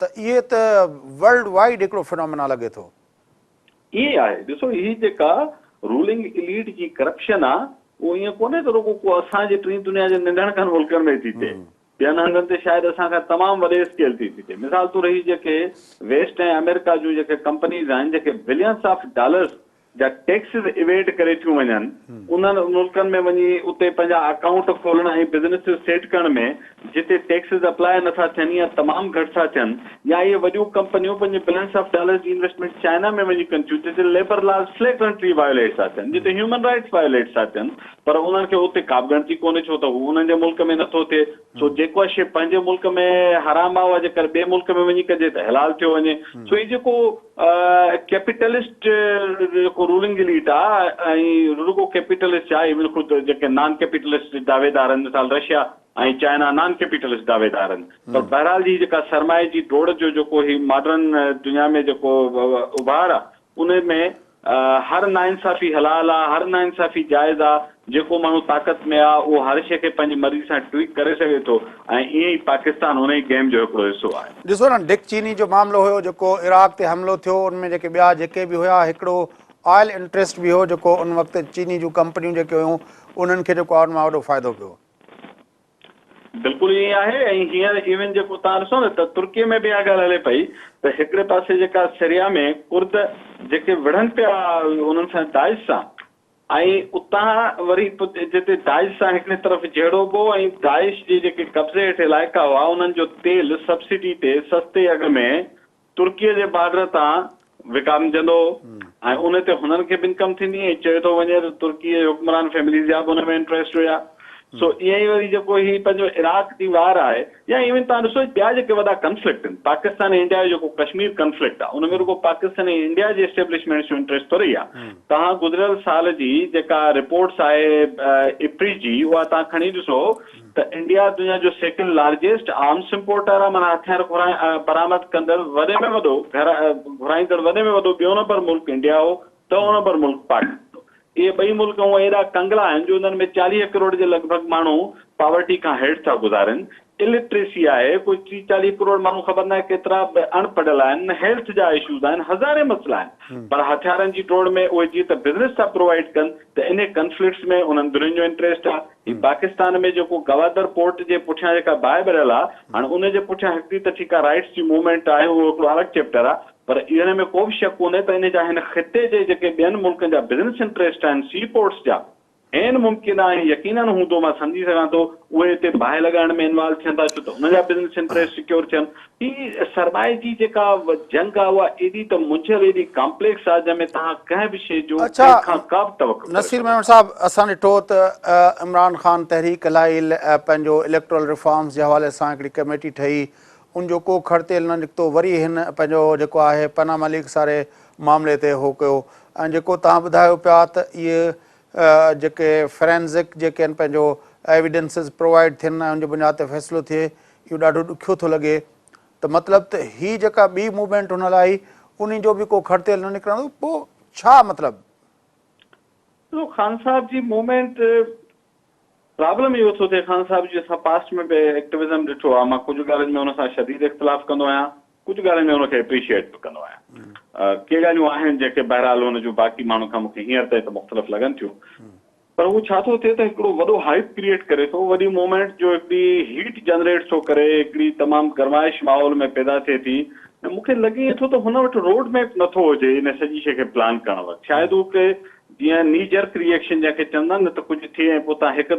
त इहे त वर्ल्ड वाइड हिकिड़ो फिनोमिना लॻे थो इहे आहे ॾिसो हीअ जेका रूलिंग इलीट जी करप्शन आहे उहो ईअं कोन्हे त रुगो को असांजे टीं दुनिया जे नंढड़नि खनि मुल्कनि में थी थिए ॿियनि हंधनि ते शायदि असांखां तमामु वॾे स्केल थी थिए मिसाल तौरु हीअ जेके वेस्ट ऐं अमेरिका जूं जेके कंपनीज़ आहिनि जेके बिलियंस ऑफ डॉलर्स जा टैक्सिस इवेड करे थियूं वञनि उन्हनि मुल्कनि में वञी उते पंहिंजा अकाउंट खोलण ऐं बिज़नेस सेट करण में जिते टैक्सिस अप्लाई नथा थियनि या तमामु घटि था थियनि या इहे वॾियूं कंपनियूं पंहिंजे बिलियंस ऑफ डॉलर्स जी इन्वेस्टमेंट चाइना में वञी कनि थियूं जिते लेबर लॉस फ्लैग्रेंटली वायोलेट था थियनि जिते ह्यूमन राइट्स वायोलेट था थियनि पर उन्हनि खे उते का बि ॻणती कोन्हे छो त हू उन्हनि जे मुल्क में नथो थिए सो जेको शइ पंहिंजे मुल्क में हराम आहे उहा जेकर ॿिए मुल्क में वञी कजे त हलाल थियो वञे सो हीउ जेको कैपिटलिस्ट जेको रूलिंग इलीट आहे ऐं रुगो कैपिटलिस्ट आहे इवन ख़ुदि जेके नॉन कैपिटलिस्ट दावेदार आहिनि मिसाल रशिया ऐं चाइना नॉन कैपिटलिस्ट दावेदार आहिनि पर बहरहाल जी जेका सरमाए जी दौड़ जो जेको ही मॉडर्न दुनिया में जेको उभार आहे उन में हर नाइंसाफ़ी हलाल आहे हर नाइंसाफ़ी जाइज़ आहे जेको माण्हू ताक़त में आहे उहो हर शइ खे पंहिंजी मर्ज़ी सां ट्वीक करे सघे थो ऐं ईअं ई पाकिस्तान उन ई गेम जो हिकिड़ो हिसो आहे ॾिसो न डिक चीनी जो मामिलो हुयो जेको इराक ते हमिलो थियो उनमें जेके ॿिया जेके बि हुया हिकिड़ो ऑयल इंट्रस्ट बि हो जेको उन वक़्तु चीनी जूं कंपनियूं जेके हुयूं उन्हनि खे जेको आहे उन मां वॾो फ़ाइदो पियो बिल्कुलु ईअं आहे ऐं हींअर इवन जेको तव्हां ॾिसो न त तुर्कीअ में बि इहा ॻाल्हि हले पई त हिकिड़े पासे जेका सिरिया में कुर्द जेके विढ़नि पिया उन्हनि सां दाइश सां ऐं उतां वरी जिते दाइश सां हिकिड़े तरफ़ जहिड़ोबो ऐं दाइश जे जेके कब्ज़े हेठि इलाइक़ा हुआ उन्हनि जो तेल सब्सिडी ते सस्ते अघ में तुर्कीअ जे बॉर्डर तां विकामजंदो ऐं उन ते हुननि खे बि इनकम थींदी ऐं चयो थो वञे त तुर्कीअ जे हुक्मरान फैमिलीज़ जा बि हुन में इंट्रस्ट हुया सो ईअं ई वरी जेको ही पंहिंजो इराक जी वार आहे या इवन तव्हां ॾिसो ॿिया जेके वॾा कंफ्लिक्ट आहिनि पाकिस्तान ऐं इंडिया जो जेको कश्मीर कंफ्लिक्ट आहे उन में रुगो पाकिस्तान ऐं इंडिया जे एस्टेब्लिशमेंट जो इंट्रस्ट थोरी आहे तव्हां गुज़िरियल साल जी जेका रिपोर्ट्स आहे इप्री जी उहा तव्हां खणी ॾिसो त इंडिया दुनिया जो सेकंड लार्जेस्ट आर्म्स इंपोर्टर आहे, माना हथियार बरामद कंदड़ वॾे में वॾो घुराईंदड़ वॾे में वॾो ॿियो नंबर मुल्क इंडिया हो, 2 नंबर मुल्क पाकिस्तान। इहे ॿई मुल्क एॾा कंगला आहिनि जो उन्हनि में 40 करोड़ जे लॻभॻि माण्हू पॉवर्टी खां हेठि था गुज़ारनि। इलिटरेसी आहे, कोई 30-40 करोड़ माण्हू ख़बर न आहे केतिरा अनपढ़ियल आहिनि, हेल्थ जा इशूज़ आहिनि, हज़ारे मसइला आहिनि, पर हथियारनि जी डोड़ में उहे जीअं त बिज़नेस था प्रोवाइड कनि त इन कन्फ्लिक्ट्स में उन्हनि ॿिन्हिनि जो इंट्रस्ट आहे। ही पाकिस्तान में जेको गवादर पोर्ट जे पुठियां जेका बाहि भरियल आहे, हाणे उन जे पुठियां हिकिड़ी त ठीकु आहे राइट्स जी मूवमेंट आहे, उहो हिकिड़ो अलॻि चैप्टर आहे, पर इन में को बि शक कोन्हे त इन जा हिन ख़िते जे जेके ॿियनि मुल्कनि जा बिज़नेस इंट्रस्ट आहिनि सी पोर्ट्स जा आहिनि मुमकिन आहे, यकीनन हूंदो, मां सम्झी सघां थो उहे हिते बाहि लॻाइण में इन्वॉल्व थियनि था छो त हुन जा बिज़नेस इंट्रस्ट सिक्योर थियनि। ही सरमाए जी जेका जंग आहे उहा एॾी त मुंझल एॾी कॉम्प्लेक्स आहे जंहिंमें तव्हां कंहिं बि शइ जो खां का बि तवक़ो नसीर मेमन साहब, असां ॾिठो त इमरान ख़ान तहरीक इलाही पंहिंजो इलेक्टोरल रिफॉर्म्स जे हवाले सां हिकिड़ी कमेटी ठही, उनजो को खड़तेल न निकितो, वरी हिन पंहिंजो जेको आहे पनामा लीक्स वारे मामले ते हो कयो, ऐं जेको तव्हां ॿुधायो पिया त इहे जेके फॉरेंसिक जेके आहिनि पंहिंजो एविडेंसिस प्रोवाइड थियनि ऐं उनजे बुनियाद ते फ़ैसिलो थिए, इहो ॾाढो ॾुखियो थो लॻे। त मतिलबु त हीअ जेका ॿी मूवमेंट हुन लाइ उन जो बि को खड़तेल न निकिरंदो, पोइ छा मतिलबु? ख़ान साहब जी मूवमेंट प्रॉब्लम इहो थो थिए, ख़ान साहब जी असां पास्ट में बि एक्टिविज़म ॾिठो आहे, मां कुझु ॻाल्हियुनि में हुन सां शदीद इख़्तिलाफ़ कंदो आहियां, कुझु ॻाल्हियुनि में हुनखे एप्रिशिएट बि कंदो आहियां। के ॻाल्हियूं आहिनि जेके बहरहाल हुन जूं बाक़ी माण्हू खां मूंखे हींअर ताईं त मुख़्तलिफ़ लॻनि थियूं, पर उहो छा थो थिए त हिकिड़ो वॾो हाइप क्रिएट करे थो, वॾी मूवमेंट जो हिकिड़ी हीट जनरेट थो करे, हिकिड़ी तमामु गरमाइश माहौल में पैदा थिए थी, ऐं मूंखे लॻे थो त हुन वटि रोड मैप नथो हुजे इन सॼी शइ खे प्लान करण वक़्तु। शायदि हू के जीअं नी जर्क रिएक्शन जंहिंखे चवंदा आहिनि न, त कुझु थिए ऐं पोइ तव्हां हिकु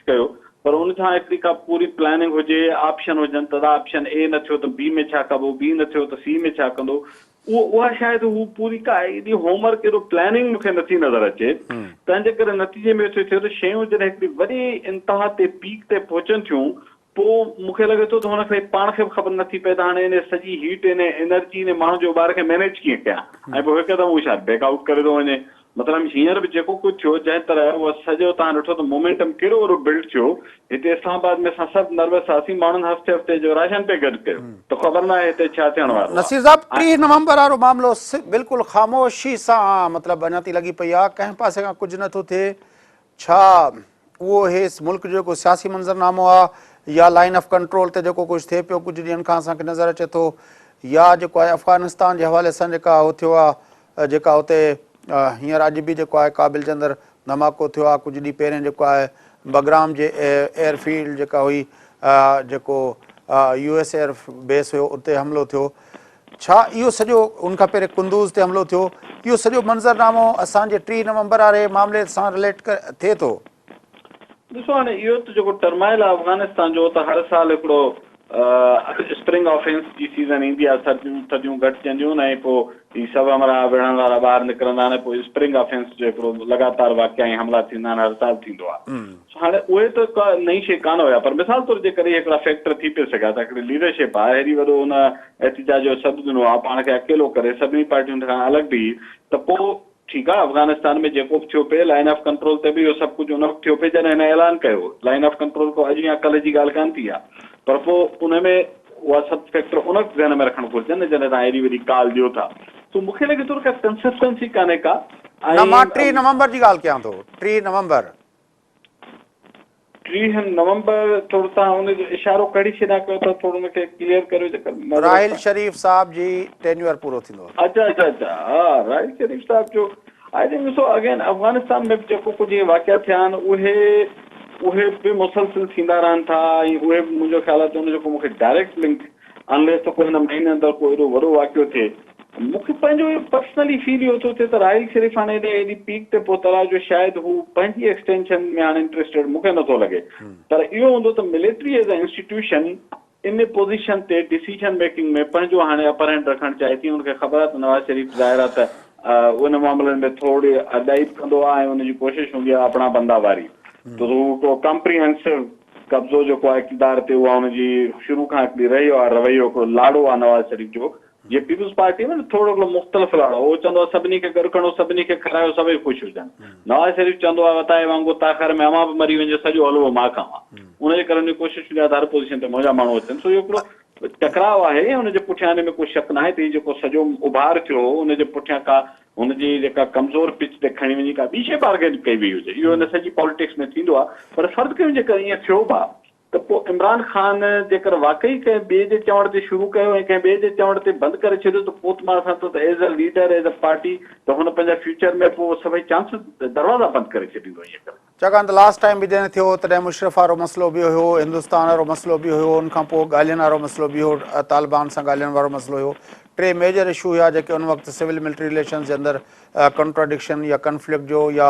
कयो, पर उन सां हिकिड़ी का पूरी प्लानिंग हुजे, ऑप्शन हुजनि, त ऑप्शन ए न थियो त बी में छा कबो, बी न थियो त सी में छा कंदो, उहा शायदि हू पूरी का एॾी होमवर्क एॾो प्लानिंग मूंखे नथी नज़र अचे। तंहिंजे करे नतीजे में थियो त शयूं जॾहिं हिकिड़ी वॾी इंतिहा ते पीक ते पहुचनि थियूं, पोइ मूंखे लॻे थो त हुनखे पाण खे बि ख़बर नथी पए त हाणे इन सॼी हीट इन एनर्जी इन माण्हू जो ॿार खे मैनेज कीअं कयां, ऐं पोइ हिकदमि हू छा बैकआउट करे थो वञे। मतिलबु हींअर बि जेको कुझु थियो, जंहिं तरह उहो सॼो तव्हां ॾिठो त मोमेंटम कहिड़ो वॾो बिल्ड थियो, हिते इस्लामाबाद में असां सभु नर्वस हुआसीं, माण्हुनि हफ़्ते हफ़्ते जो राशन पे गॾु कयो, त ख़बर न आहे हिते छा थियण वारो आहे। नसीर साहब, 30 नवंबर वारो मामिलो बिल्कुलु ख़ामोशी सां मतिलबु अञा थी लॻी पई आहे, कंहिं पासे खां कुझु नथो थिए। छा उहो हेसि मुल्क जो जेको सियासी मंज़रनामो आहे या लाइन ऑफ कंट्रोल ते जेको कुझु थिए पियो कुझु ॾींहंनि खां असांखे नज़र अचे थो, या जेको आहे अफ़गानिस्तान जे हवाले सां जेका हो थियो आहे, जेका हुते हींअर अॼु बि जेको आहे क़ाबिल जे अंदरि धमाको थियो आहे, कुझु ॾींहं पहिरियों जेको आहे बगराम जे एयरफील्ड जेका हुई, जेको US एयर बेस हुयो, उते हमिलो थियो, छा इहो सॼो उनखां पहिरियों कुंदूज़ ते हमिलो थियो, इहो सॼो मंज़रनामो असांजे 3 नवंबर वारे मामले सां रिलेट थिए थो? ॾिसो, हाणे इहो त जेको टर्माइल आहे अफ़गानिस्तान जो, त हर साल हिकिड़ो स्प्रिंग ऑफेंस जी सीज़न ईंदी आहे, थधियूं घटिजंदियूं आहिनि, ऐं पोइ ही सभु हमारा विढ़ण वारा ॿार निकिरंदा आहिनि, पोइ स्प्रिंग ऑफेंस जो हिकिड़ो लगातार वाक़िया ऐं हमला थींदा आहिनि, हर साल थींदो आहे। हाणे उहे त का नई शइ कान हुया, पर मिसाल तौर जे करे हिकिड़ा फैक्टर थी पियो सघे त हिकिड़ी लीडरशिप आहे, हेॾी वॾो हुन एहतिजाज जो सॾु ॾिनो आहे, पाण खे अकेलो करे सभिनी पार्टियुनि खां अलॻि बि, त पोइ ठीकु आहे, अफ़गानिस्तान में जेको बि थियो पिए लाइन ऑफ कंट्रोल ते बि इहो सभु कुझु उन वक़्तु थियो पिए जॾहिं हिन ऐलान कयो, लाइन ऑफ कंट्रोल को अॼु या कल्ह जी ॻाल्हि कान थी आहे, पर पोइ उन में उहा सभु फैक्टर उन ज़हन में रखणु घुरिजनि जॾहिं तव्हां एॾी वॾी काल ॾियो था, त मूंखे लॻे थो का कंसिस्टेंसी कान्हे का। न, मां 3 नवंबर जी ॻाल्हि कयां थो, 3 नवंबर थोरो तव्हां हुनजो इशारो कढी छॾिया कयो त थोरो मूंखे क्लियर करियो। राहिल शरीफ़ साहब जी टेन्यूअर पूरो थींदो। अच्छा, हा, राहिल शरीफ़ साहब जो आई थिंक ॾिसो अगेन अफ़गानिस्तान में जेको कुझु इहे वाक़िया थिया आहिनि उहे बि मुसलसिल थींदा रहनि था, ऐं उहे बि मुंहिंजो ख़्याल आहे त हुन जेको मूंखे डायरेक्ट लिंक अनलेस त को हिन महीने अंदरि को एॾो वॾो वाक़ियो थिए, मूंखे पंहिंजो इहो पर्सनली फील इहो थो थिए त राहिल शरीफ़ हाणे एॾी पीक ते पहुतल आहे जो शायदि हू पंहिंजी एक्सटेंशन में हाणे इंट्रस्टेड मूंखे नथो लॻे, पर इहो हूंदो त मिलिट्री एज़ अ इंस्टीट्यूशन इन पोज़ीशन ते डिसीजन मेकिंग में पंहिंजो हाणे अपर हैंड रखणु चाहे थी। हुनखे ख़बर आहे त नवाज़ शरीफ़ ज़ाहिर आहे त उन मामलनि में थोरी अदाइब कंदो आहे ऐं हुनजी कोशिशि हूंदी आहे अपना बंदा वारी, त हू हिकिड़ो कॉम्प्रीहेंसिव कब्ज़ो जेको आहे इक़्तिदार ते, उहा हुनजी शुरू खां हिकिड़ी रहियो आहे रवैयो, हिकिड़ो लाड़ो आहे नवाज़ शरीफ़ जो, जीअं पीपल्स पार्टी में थोरो हिकिड़ो मुख़्तलिफ़ लड़ो, उहो चवंदो आहे सभिनी खे गॾु खणो, सभिनी खे खारायो, सभई ख़ुशि हुजनि। नवाज़ शरीफ़ चवंदो आहे वताए वांगुरु ताख़र में अमां बि मरी वञे, सॼो हलवो मां खावां। उनजे करे उन कोशिशि कई आहे हर पोज़ीशन ते मुंहिंजा माण्हू अचनि। सो इहो हिकिड़ो टकराव आहे ऐं हुनजे पुठियां हिन में को शक न आहे त हीउ जेको सॼो उभार थियो हुनजे पुठियां का हुनजी जेका कमज़ोर पिच ते खणी वञी का ॿी शइ बार्गेन कई वई हुजे, इहो हिन सॼी पॉलिटिक्स में थींदो आहे। पर फ़र्ज़ु कयूं जेकर ईअं थियो बि आहे त पोइ इमरान ख़ान जेकर वाक़ई कंहिं ॿिए जे चवण ते शुरू कयो ऐं कंहिं ॿिए जे चवण ते बंदि करे छॾियो त पोइ मां सम्झां थो त as a leader, as a party त हुन पंहिंजा फ्यूचर में पोइ सभई चांसिस दरवाज़ा बंदि करे छॾींदो ईअं करे। छाकाणि त लास्ट टाइम बि जॾहिं थियो तॾहिं मुशरफ वारो मसइलो बि हुयो, हिंदुस्तान वारो मसइलो बि हुयो, उनखां पोइ ॻाल्हियुनि वारो मसइलो बि हुयो, तालिबान सां ॻाल्हियुनि वारो मसइलो हुयो। टे मेजर इशू हुआ जेके उन वक़्तु सिविल मिलिट्री रिलेशन्स जे अंदरि कॉन्ट्राडिक्शन या कन्फ्लिक्ट जो या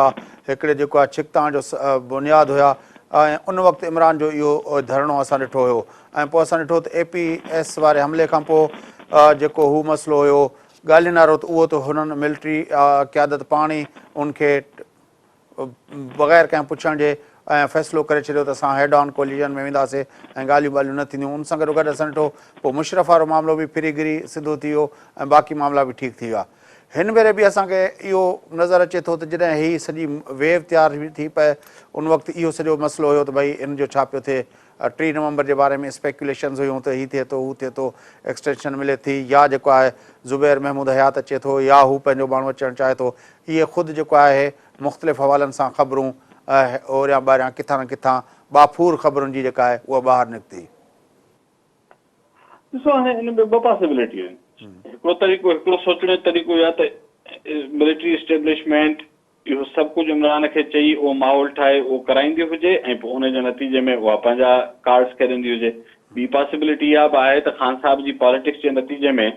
हिकिड़े जेको आहे छिकतां जो बुनियादु हुया। ऐं उन वक़्तु इमरान जो इहो धरणो असां ॾिठो हुयो। ऐं पोइ असां ॾिठो त APS वारे हमले खां पोइ जेको हू मसइलो हुयो ॻाल्हियुनि वारो, त उहो त हुननि मिलिट्री क़यादत पाण ई उनखे बग़ैर कंहिं पुछण जे ऐं फ़ैसिलो करे छॾियो त असां हेड ऑन कोलिजन में वेंदासीं ऐं ॻाल्हियूं ॿाल्हियूं न थींदियूं। उन सां गॾो गॾु असां ॾिठो पोइ मुशरफ वारो मामिलो बि फिरी गिरी सिधो थी वियो ऐं बाक़ी मामला बि ठीकु थी विया। हिन भेरे बि असांखे इहो नज़र अचे थो त जॾहिं हीअ सॼी वेव तयारु थी पए उन वक़्तु इहो सॼो मसइलो हुयो त भई इन जो छा पियो थिए। 3 नवंबर जे बारे में स्पेकुलेशन्स हुयूं त हीअ थिए थो, हू थिए थो, एक्सटेंशन मिले थी, या जेको आहे ज़ुबैर महमूद हयात अचे थो, या हू पंहिंजो माण्हू अचणु चाहे थो। इहे ख़ुदि जेको आहे मुख़्तलिफ़ हवालनि सां ख़बरूं ओरियां ॿाहिरियां किथां न किथां बाफूर ख़बरुनि जी जेका आहे उहा ॿाहिरि निकिती। ॾिसो हाणे हिन में ॿ पॉसिबिलिटियूं आहिनि। हिकिड़ो तरीक़ो, हिकिड़ो सोचण जो तरीक़ो इहो आहे त मिलिट्री इस्टेब्लिशमेंट इहो सभु कुझु इमरान खे चई उहो माहौल ठाहे उहो कराईंदी हुजे ऐं पोइ उनजे नतीजे में उहा पंहिंजा कार्ड्स खेॾंदी हुजे। ॿी पॉसिबिलिटी इहा बि आहे त ख़ान साहिब जी पॉलिटिक्स जे नतीजे में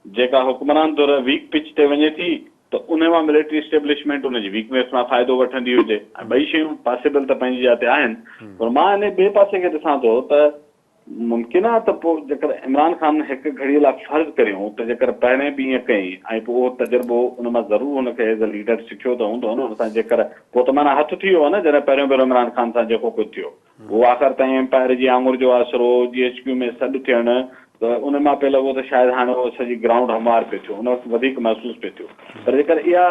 जेका हुक्मरान धुर वीक पिच ते वञे थी त उन मां मिलिट्री इस्टेब्लिशमेंट उनजी वीकनेस मां फ़ाइदो वठंदी हुजे। ऐं ॿई शयूं पॉसिबल त पंहिंजी जॻह ते आहिनि। पर मां इन ॿिए पासे खे ॾिसां थो त मुमकिन आहे त पोइ जेकर इमरान ख़ान हिकु घड़ीअ लाइ फ़र्ज़ु करियूं त जेकर पहिरें बि ईअं कई ऐं पोइ उहो तजुर्बो उन मां ज़रूरु हुनखे एज़ अ लीडर सिखियो त हूंदो न। हुन सां जेकर पोइ त माना हथु थी वियो आहे न जॾहिं पहिरियों भेरो इमरान ख़ान सां जेको कुझु थियो उहो आख़िर ताईं एम्पायर जी आङुर जो आसिरो GHQ में सॾु थियणु त उन मां पियो लॻो त शायदि हाणे उहो सॼी ग्राउंड हमार पियो थियो, उन वक़्तु वधीक महसूसु पियो थियो। पर जेकर इहा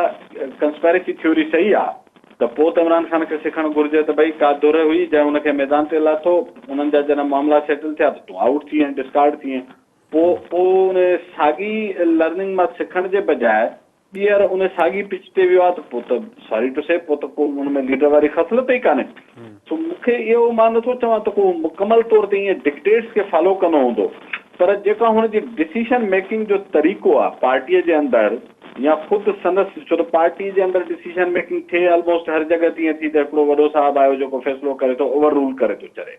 कंस्पेरेसी थ्योरी सही आहे त पोइ त इमरान ख़ान खे सिखणु घुरिजे त भई का दुर हुई जंहिं हुनखे मैदान ते लाथो, उन्हनि जा जॾहिं मामला सेटल थिया त तूं आउट थी ऐं डिस्कार्ड थी। पोइ उन साॻी लर्निंग मां सिखण जे बजाए ॿीहर उन साॻी पिच ते वियो आहे त पोइ त सॉरी टू से पोइ त को हुन में लीडर वारी ख़सलत ई कान्हे। सो मूंखे इहो मां नथो चवां त को मुकमल तौर ते ईअं डिक्टेट्स खे फॉलो कंदो हूंदो, पर जेका हुनजी डिसीशन मेकिंग जो तरीक़ो आहे पार्टीअ जे अंदरि या ख़ुदि संदसि, छो त पार्टी जे अंदरि डिसीशन मेकिंग थिए ऑलमोस्ट हर जॻह तीअं थी त हिकिड़ो वॾो साहिबु आयो जेको फ़ैसिलो करे थो, ओवर रूल करे थो छॾे।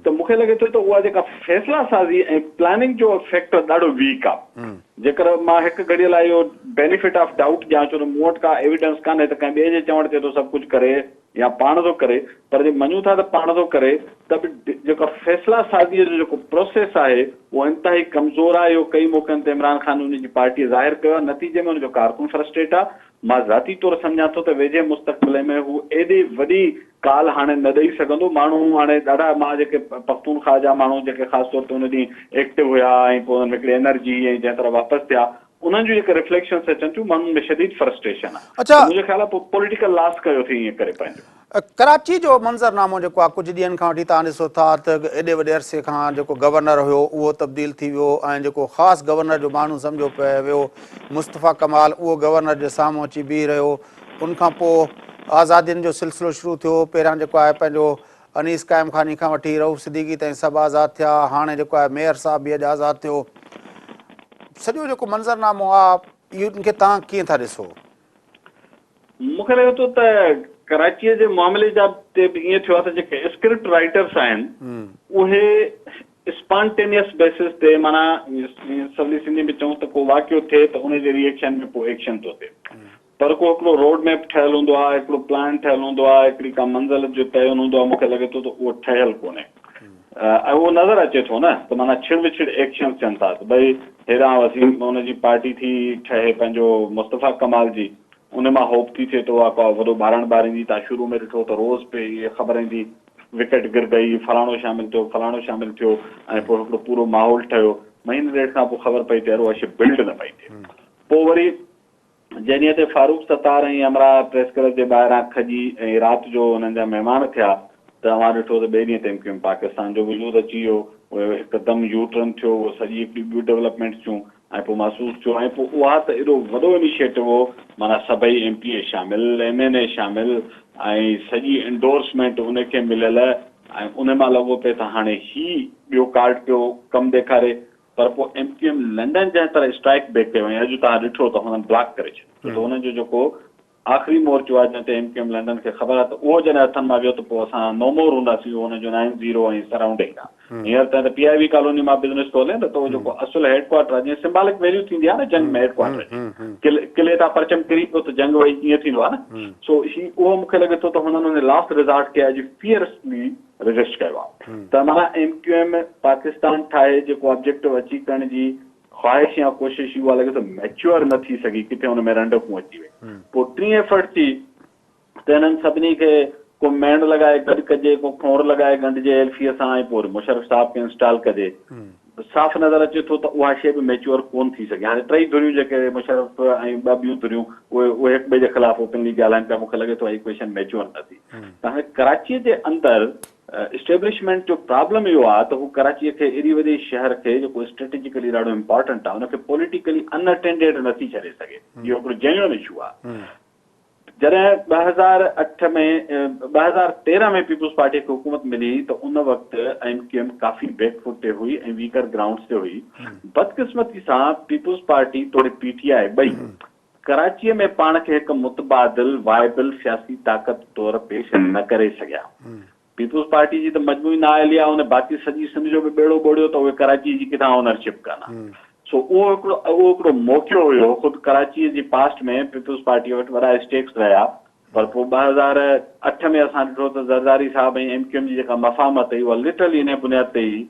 त मूंखे लॻे थो त उहा जेका फ़ैसिला साज़ी ऐं प्लानिंग जो फैक्टर ॾाढो वीक आहे। जेकर मां हिकु घड़ीअ लाइ इहो बेनिफिट ऑफ डाउट ॾियां, छो त मूं वटि का एविडेंस कान्हे त कंहिं ॿिए जे चवण ते थो सभु कुझु करे या पाण थो करे, पर जे मञूं था त पाण थो करे त बि जेका फ़ैसिला साज़ीअ जो जेको प्रोसेस आहे उहो इंतिहाई कमज़ोर आहे। इहो कई मौक़नि ते इमरान ख़ान उनजी पार्टी ज़ाहिर कयो आहे, नतीजे में हुनजो कारकुन फ्रस्ट्रेट आहे। मां ज़ाती तौरु सम्झां थो त वेझे मुस्तक़बिल में हू एॾी वॾी काल हाणे न ॾेई सघंदो। माण्हू हाणे ॾाढा, मां जेके पख्तूनख्वा जा माण्हू जेके ख़ासि तौर ते उन ॾींहुं एक्टिव हुया ऐं पोइ हुन में हिकिड़ी एनर्जी ऐं जंहिं तरह वापसि थिया, उन्हनि जूं जेके रिफ्लेक्शन्स अचनि थियूं माण्हुनि में शदीद फ्रस्ट्रेशन आहे। अच्छा, मुंहिंजे ख़्याल आहे पोइ पॉलिटिकल लॉस कयो थी ईअं करे पंहिंजो। कराची जो मंज़रनामो जेको आहे कुझु ॾींहंनि खां वठी तव्हां ॾिसो था त एॾे वॾे अरसे खां जेको गवर्नर हुयो उहो तब्दील थी वियो ऐं जेको ख़ासि गवर्नर जो माण्हू सम्झो पियो वियो मुस्तफ़ा कमाल, उहो गवर्नर जे साम्हूं अची बीह रहियो। उनखां पोइ आज़ादियुनि जो सिलसिलो शुरू थियो। पहिरियां जेको आहे पंहिंजो अनीस क़ाइम खानी खां वठी रऊफ़ सिद्दीकी ताईं सभु आज़ादु थिया। हाणे जेको आहे मेयर साहब बि अॼु आज़ादु थियो। सॼो जेको मंज़रनामो आहे इनखे तव्हां कीअं था ॾिसो? मूंखे लॻे थो त कराचीअ जे मामले जा ते बि ईअं थियो आहे त जेके स्क्रिप्ट राइटर्स आहिनि उहे स्पॉन्टेनियस बेसिस ते, माना सवली सिंधी में चऊं त को वाक़ियो थिए त उनजे रिएक्शन में पोइ एक्शन थो थिए। पर को हिकिड़ो रोड मैप ठहियलु हूंदो आहे, हिकिड़ो प्लान ठहियलु हूंदो आहे, हिकिड़ी का मंज़िल जो तयन हूंदो आहे, मूंखे लॻे थो त उहो ठहियलु कोन्हे। ऐं उहो नज़र अचे थो न त माना छिड़ विछिड़ एक्शन थियनि था त भई हेॾां वसीम हुनजी पार्टी थी ठहे पंहिंजो मुस्तफ़ा कमाल जी, उन मां होप थी थिए थो आहे को वॾो ॿारण ॿारींदी। तव्हां शुरू में ॾिठो त रोज़ पे इहे ख़बर ईंदी विकेट गिर गई, फलाणो शामिलु थियो, फलाणो शामिलु थियो, ऐं पोइ हिकिड़ो पूरो माहौल ठहियो। महीने ॾेढ खां पोइ ख़बर पई त उहा शइ बिल्ड न पई थिए। पोइ वरी जॾहिं ते फारूक सतार ऐं अमरा प्रेस क्लब जे ॿाहिरां खजी ऐं राति जो हुननि जा महिमान थिया त मां ॾिठो त ॿिए ॾींहं ते MQM पाकिस्तान जो वजूद अची वियो, उहे हिकदमि यू टर्न थियो, उहो सॼी हिकिड़ी ॿियूं डेवलपमेंट थियूं ऐं पोइ महसूसु थियो ऐं पोइ उहा त एॾो वॾो इनिशिएटिव हो, माना सभई MPA शामिल, MNA शामिल ऐं सॼी इंडोर्समेंट उनखे मिलियल ऐं उन मां लॻो पिए त हाणे ही ॿियो कार्ड पियो कमु ॾेखारे। पर पोइ MQM लंडन जंहिं तरह स्ट्राइक बैक कयो ऐं अॼु तव्हां ॾिठो त हुननि ब्लॉक करे छॾियो, त हुननि जो जेको आख़िरी मोर्चो आहे जंहिं ते MQM लंडन खे ख़बर आहे त उहो जॾहिं हथनि मां वियो त पोइ असां नो मोर हूंदासीं, हुनजो 90 ऐं सराउंडिंग आहे। हींअर त PIB कॉलोनी मां बिज़नेस थो हले न, त उहो जेको असुल हेडक्वार्टर आहे, जीअं सिंबॉलिक वैल्यू थींदी आहे न जंग में हेडक्वार्टर किले तां परचम किरी पियो त जंग वई ईअं थींदो आहे न। सो उहो मूंखे लॻे थो त हुननि लास्ट रिज़ॉर्ट खे अॼु फियरसली रजिस्ट कयो आहे। त माना MQM पाकिस्तान ठाहे जेको ऑब्जेक्टिव अचीव करण जी ख़्वाहिश या कोशिशि उहा लॻे थो मैच्योर न थी सघी, किथे हुन में रंडकूं अची वई। पोइ टीं एफर्ट थी त हिननि सभिनी खे को मैंड लॻाए गॾु कजे, को खोड़ लॻाए गंढिजे एल्फीअ सां ऐं पोइ मुशर्रफ साहब खे इंस्टॉल कजे। साफ़ नज़र अचे थो त उहा शइ बि मैच्योर कोन थी सघे। हाणे टई धुरियूं जेके मुशर्रफ ऐं ॿ ॿियूं धुरियूं उहे हिक ॿिए जे ख़िलाफ़ ओपनली ॻाल्हाइनि पिया, मूंखे लॻे थो इक्वेशन मैच्योर न थी। त हाणे कराचीअ जे अंदरि इस्टेब्लिशमेंट जो प्रॉब्लम इहो आहे त हू कराचीअ खे एॾी वॾी शहर खे जेको स्ट्रेटेजिकली ॾाढो इम्पोर्टेंट आहे उनखे पॉलिटिकली अनअटेंडेड नथी छॾे सघे। इहो हिकिड़ो जेन्युइन इशू आहे। जॾहिं 2008 में 2013 में पीपुल्स पार्टी खे हुकूमत मिली त उन वक़्तु MQM काफ़ी बैकफुट ते हुई ऐं वीकर ग्राउंड्स ते हुई। बदकिस्मती सां पीपुल्स पार्टी तोड़े PTI ॿई कराचीअ में पाण खे हिकु मुतबादिल वाइबल सियासी ताक़त तौरु पेश न करे सघिया। पीपुल्स पार्टी जी त मजमूई नाअहली आहे, उन बाक़ी सॼी सिंध जो बि बेड़ो ॿोड़ियो त उहे कराची जी किथां ओनरशिप कान। सो उहो हिकिड़ो मौक़ो हुयो। ख़ुदि कराचीअ जी पास्ट में पीपुल्स पार्टी वटि वॾा स्टेक्स रहिया, पर पोइ 2008 में असां ॾिठो त ज़रदारी साहब ऐं MQM जी जेका मफ़ामत हुई उहा लिटरली इन बुनियाद ते ई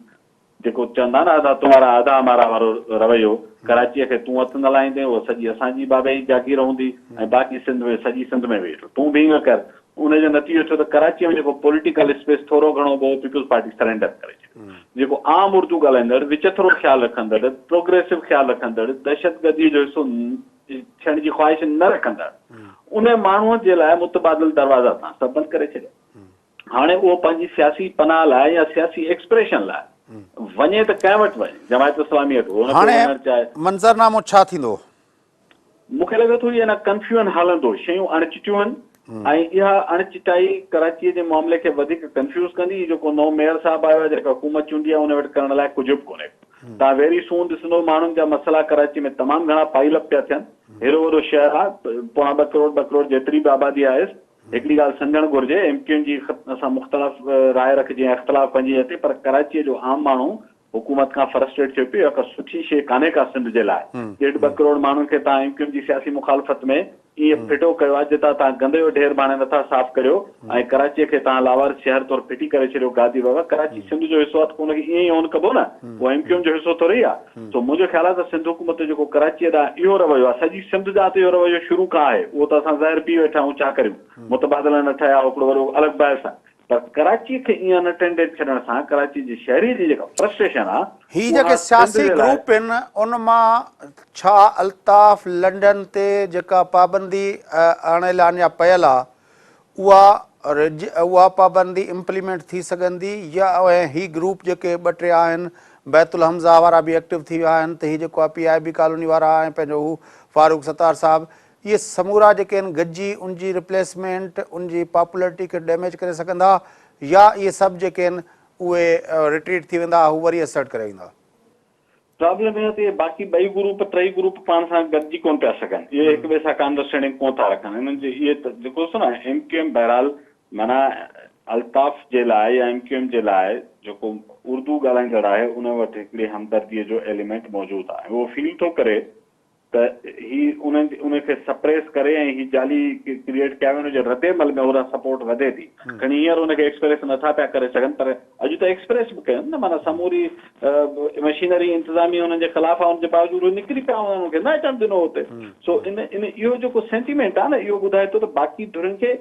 जेको चवंदा न आधा तुम्हारा आधा हमारा वारो रवैयो, कराचीअ खे तूं हथु न लाहींदे, उहो सॼी असांजी बाबे जी जागीर हूंदी ऐं बाक़ी सिंध में सॼी सिंध में वेठो तूं बि ईअं कर। उनजो नतीजो थियो त कराचीअ में जेको पॉलिटिकल स्पेस थोरो घणो हो पीपुल्स पार्टी सरेंडर करे छॾियो। जेको आम उर्दू ॻाल्हाईंदड़, विचथरो ख़्यालु रखंदड़, प्रोग्रेसिव ख़्यालु रखंदड़, दहशतगर्दी जो हिसो थियण जी ख्वाहिश न रखंदड़, उन माण्हूअ जे लाइ मुतबादिल दरवाज़ा तव्हां सभु बंदि करे छॾिया। हाणे उहो पंहिंजी सियासी पनाह लाइ या सियासी एक्सप्रेशन लाइ वञे त कंहिं वटि वञे, जमायत इस्लामी वटि वञणु चाहे। मंज़रनामो छा थींदो? मूंखे लॻे थो इहे कंफ्यूजन हलंदो, शयूं अणचिटियूं आहिनि ऐं इहा अणचिटाई कराचीअ जे मामले खे वधीक कंफ्यूज़ कंदी। जेको नओं मेयर साहिबु आयो आहे, जेका हुकूमत चूंडी आहे, उन वटि करण लाइ कुझु बि कोन्हे। तव्हां वेरी सून ॾिसंदो माण्हुनि जा मसइला कराची में तमामु घणा पाइलअप पिया थियनि। हेॾो वॾो शहर आहे, 2.25 करोड़ जेतिरी बि आबादी आहे। हिकिड़ी ॻाल्हि सम्झणु घुरिजे, MQM जी असां मुख़्तलिफ़ राय रखिजे ऐं इख़्तिलाफ़ पंहिंजी अचे, पर कराचीअ जो आम माण्हू हुकूमत खां फ्रस्ट्रेट थियो पियो। का सुठी शइ कान्हे का सिंध जे लाइ। 1.5 करोड़ माण्हुनि खे तव्हां MQM जी सियासी मुखालफ़त में ईअं फिटो कयो आहे जितां तव्हां गंदे जो ढेर भाणे नथा साफ़ करियो ऐं कराचीअ खे तव्हां लावारिस शहर तौरु फिटी करे छॾियो। गादी बाबा कराची सिंध जो हिसो आहे त हुनखे ईअं ई ऑन कबो न, उहो MQM जो हिसो थोरी आहे। सो मुंहिंजो ख़्यालु आहे त सिंध हुकूमत जेको कराचीअ ॾांहुं इहो रवैयो आहे, सॼी सिंध ॾांहुं त इहो रवैयो शुरू खां आहे, उहो त असां ज़हर पी वेठा आहियूं, छा करियूं, मुतबादिल न ठहिया, हिकिड़ो वॾो अलॻि बहस आहे। पर कराचीअ खे ईअं अनअटेंडेड छॾण सां कराची जी शहरी जी जेका फ्रस्ट्रेशन आहे, ही जेके सियासी ग्रुप आहिनि उन मां छा अल्ताफ़ लंडन ते जेका पाबंदी आणियल या पयल आहे उहा पाबंदी इम्प्लीमेंट थी सघंदी, या ही ग्रुप जेके 2-3 आहिनि बैतुल हमज़ा वारा बि एक्टिव थी विया आहिनि, त ही जेको आहे PIB कॉलोनी वारा ऐं पंहिंजो हू फारूक सतार साहब, इहे समूरा जेके आहिनि गॾिजी उनजी रिप्लेसमेंट, उनजी पॉपुलरिटी खे डैमेज करे सघंदा, या इहे सभु जेके आहिनि उहे रिट्रीट थी वेंदा, हू वरी असर्ट करे ईंदा? प्रॉब्लम इहो त बाक़ी 2 ग्रुप पाण सां गॾिजी कोन पिया सघनि। इहे हिक ॿिए सां अंडरस्टैंडिंग कोन था रखनि। हिननि जे इहे त जेको न MQM बहरहाल माना अल्ताफ़ जे लाइ या MQM जे लाइ जेको उर्दू ॻाल्हाईंदड़ आहे उन वटि हिकिड़ी हमदर्दीअ जो एलिमेंट मौजूदु आहे। उहो फील थो करे त ही उनखे सप्रेस करे ऐं ही जाली क्रिएट कया हुनजे रदेमल में उन सपोर्ट वधे थी। खणी हींअर उनखे एक्सप्रेस नथा पिया करे सघनि, पर अॼु त एक्सप्रेस बि कनि न, माना समूरी मशीनरी इंतिज़ामी हुननि जे ख़िलाफ़ आहे, हुनजे बावजूदि निकिरी पिया हुननि खे न अचणु ॾिनो हुते। सो इन इहो जेको सेंटीमेंट आहे न, इहो ॿुधाए थो त बाक़ी धुरियुनि खे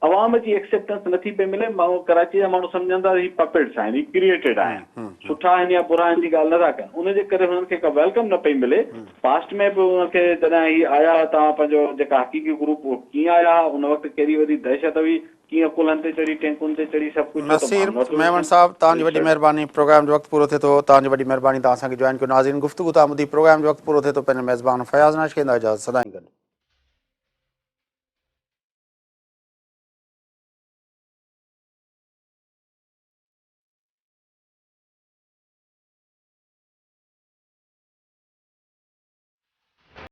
अवाम जी एक्सेप्टेंस नथी पे मिले माण्हू कराची जा माण्हू सम्झंदा ही पपेट्स आहिनि ही क्रिएटेड आहिनि सुठा आहिनि या बुरा आहिनि जी ॻाल्हि नथा कनि उनजे करे हुननि खे का वेलकम न पई मिले पास्ट में बि उनखे जॾहिं ही आया तव्हां पंहिंजो जेका हक़ीक़ी ग्रुप कीअं आया उन वक़्तु कहिड़ी वॾी दहशत हुई कीअं कुलनि ते चढ़ी टैंकुनि ते चढ़ी सभु कुझु नसीर मेमन साहब तव्हांजी वॾी महिरबानी प्रोग्राम जो वक़्तु पूरो थिए थो तव्हांजी वॾी महिरबानी तव्हां असांखे जॉइन कयो नाज़रीन गुफ़्तगू तां ॿुधी प्रोग्राम जो वक़्तु पूरो थिए थो पंहिंजे मेज़बान फयाज़ नाश कंदा इजाज़त सदाईं